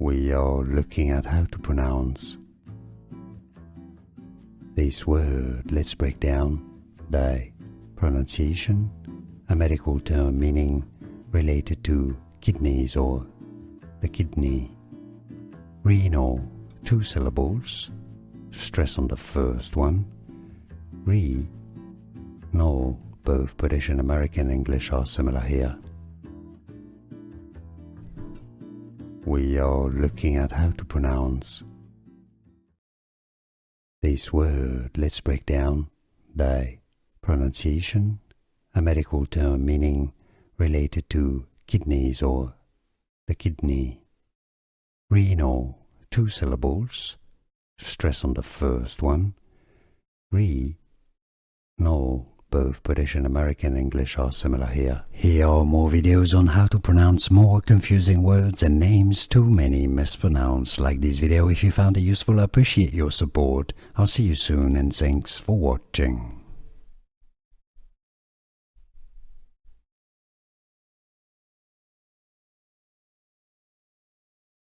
We are looking at how to pronounce this word. Let's break down the pronunciation, a medical term meaning related to kidneys or the kidney. Renal, 2 syllables, stress on the first one. Renal, both British and American English are similar here. We are looking at how to pronounce this word. Let's break down the pronunciation, a medical term meaning related to kidneys or the kidney. Renal, 2 syllables, stress on the first one. Renal, both British and American English are similar here. Here are more videos on how to pronounce more confusing words and names too many mispronounced. Like this video if you found it useful. I appreciate your support. I'll see you soon and thanks for watching.